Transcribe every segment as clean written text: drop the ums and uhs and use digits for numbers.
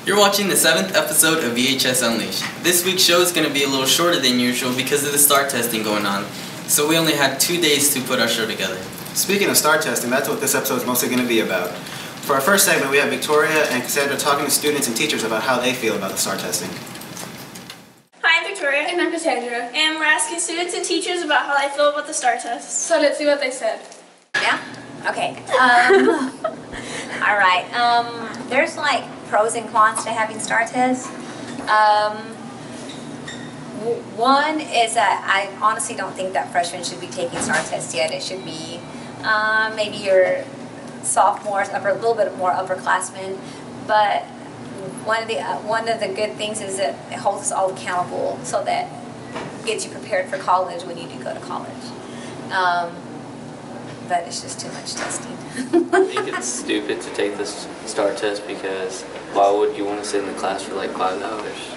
You're watching the 7th episode of VHS Unleashed. This week's show is going to be a little shorter than usual because of the STAR testing going on. So we only had 2 days to put our show together. Speaking of STAR testing, that's what this episode is mostly going to be about. For our first segment, we have Victoria and Cassandra talking to students and teachers about how they feel about the STAR testing. Hi, I'm Victoria. And I'm Cassandra. And we're asking students and teachers about how they feel about the STAR test. So let's see what they said. Yeah? Okay. All right. There's like pros and cons to having STAR tests. One is that I honestly don't think that freshmen should be taking STAR tests yet. It should be maybe your sophomores, a little bit more upperclassmen. But one of the good things is that it holds us all accountable, so that gets you prepared for college when you do go to college. But it's just too much testing. I think it's stupid to take this STAR test because why would you want to sit in the class for like 5 hours?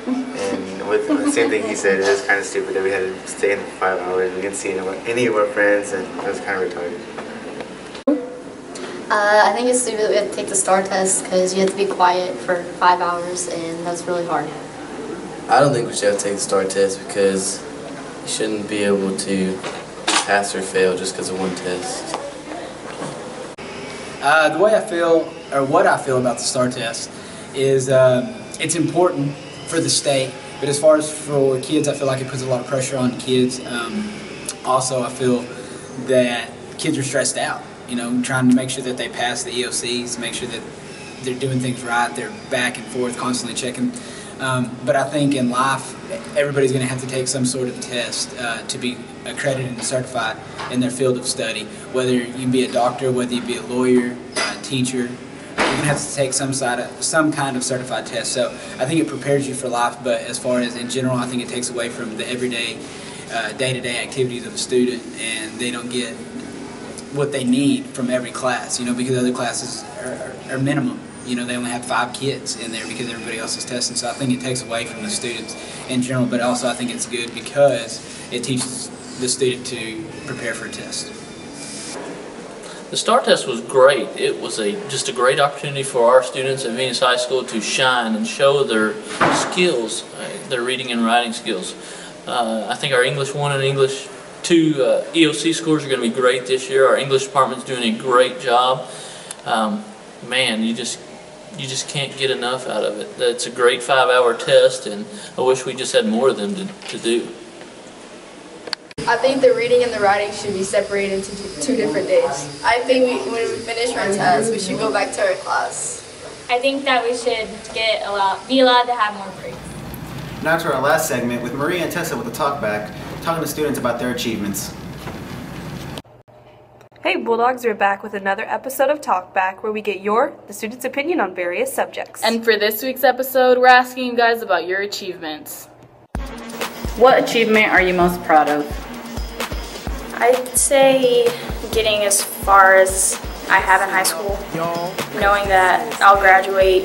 And with the same thing he said, it was kind of stupid that we had to stay in for 5 hours. We didn't see any of our friends, and it was kind of retarded. I think it's stupid that we have to take the STAR test because you have to be quiet for 5 hours, and that's really hard. I don't think we should have to take the STAR test because you shouldn't be able to pass or fail just because of one test. The way I feel, or what I feel about the STAR test is it's important for the state, but as far as for kids, I feel like it puts a lot of pressure on kids. Also, I feel that kids are stressed out, you know, trying to make sure that they pass the EOCs, make sure that they're doing things right, they're back and forth, constantly checking. But I think in life, everybody's going to have to take some sort of test to be accredited and certified in their field of study. Whether you be a doctor, whether you be a lawyer, a teacher, you're going to have to take some kind of certified test. So I think it prepares you for life, but as far as in general, I think it takes away from the everyday, day-to-day activities of a student, and they don't get what they need from every class, you know, because other classes are minimum. You know, they only have 5 kids in there because everybody else is testing. So I think it takes away from the students in general, but also I think it's good because it teaches the student to prepare for a test. The STAR test was great. It was just a great opportunity for our students at Venus High School to shine and show their skills, their reading and writing skills. I think our English 1 and English 2 EOC scores are going to be great this year. Our English department's doing a great job. Man, you just can't get enough out of it. It's a great 5-hour test, and I wish we just had more of them to do. I think the reading and the writing should be separated into 2 different days. I think when we finish our test, we should go back to our class. I think that we should be allowed to have more breaks. Now to our last segment with Maria and Tessa with the talkback, talking to students about their achievements. Hey Bulldogs, we're back with another episode of Talkback where we get the students' opinion on various subjects. And for this week's episode, we're asking you guys about your achievements. What achievement are you most proud of? I'd say getting as far as I have in high school, knowing that I'll graduate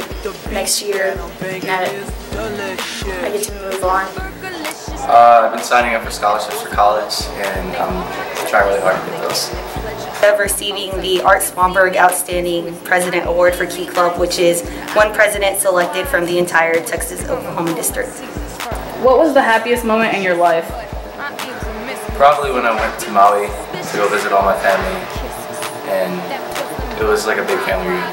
next year and that I get to move on. I've been signing up for scholarships for college, and I'm trying really hard to get those. Of receiving the Art Swanberg Outstanding President Award for Key Club, which is one president selected from the entire Texas-Oklahoma district. What was the happiest moment in your life? Probably when I went to Maui to go visit all my family, and it was like a big family reunion.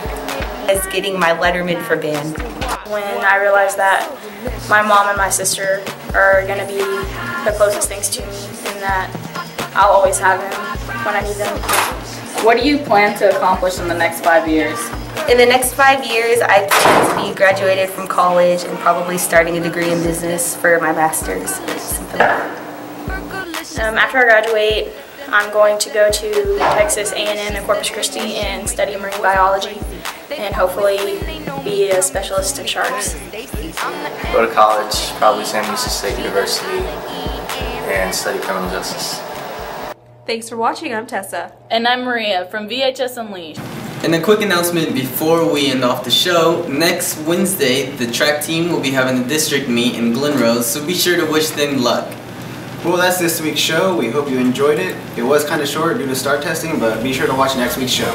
As getting my letterman for band. When I realized that my mom and my sister are going to be the closest things to me and that I'll always have them when I need them. What do you plan to accomplish in the next 5 years? In the next 5 years, I plan to be graduated from college and probably starting a degree in business for my master's. Something like that. After I graduate, I'm going to go to Texas A&M in Corpus Christi and study marine biology and hopefully be a specialist in sharks. Go to college, probably Sam Houston State University, and study criminal justice. Thanks for watching. I'm Tessa. And I'm Maria from VHS Unleashed. And a quick announcement before we end off the show. Next Wednesday, the track team will be having a district meet in Glen Rose, so be sure to wish them luck. Well, that's this week's show. We hope you enjoyed it. It was kind of short due to STAR testing, but be sure to watch next week's show.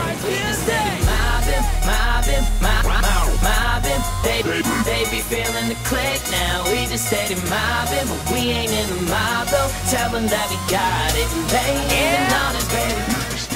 They be feeling the click now. We just steady mobbing, but we ain't in the mob though. Tell them that we got it. They ain't even on this, baby.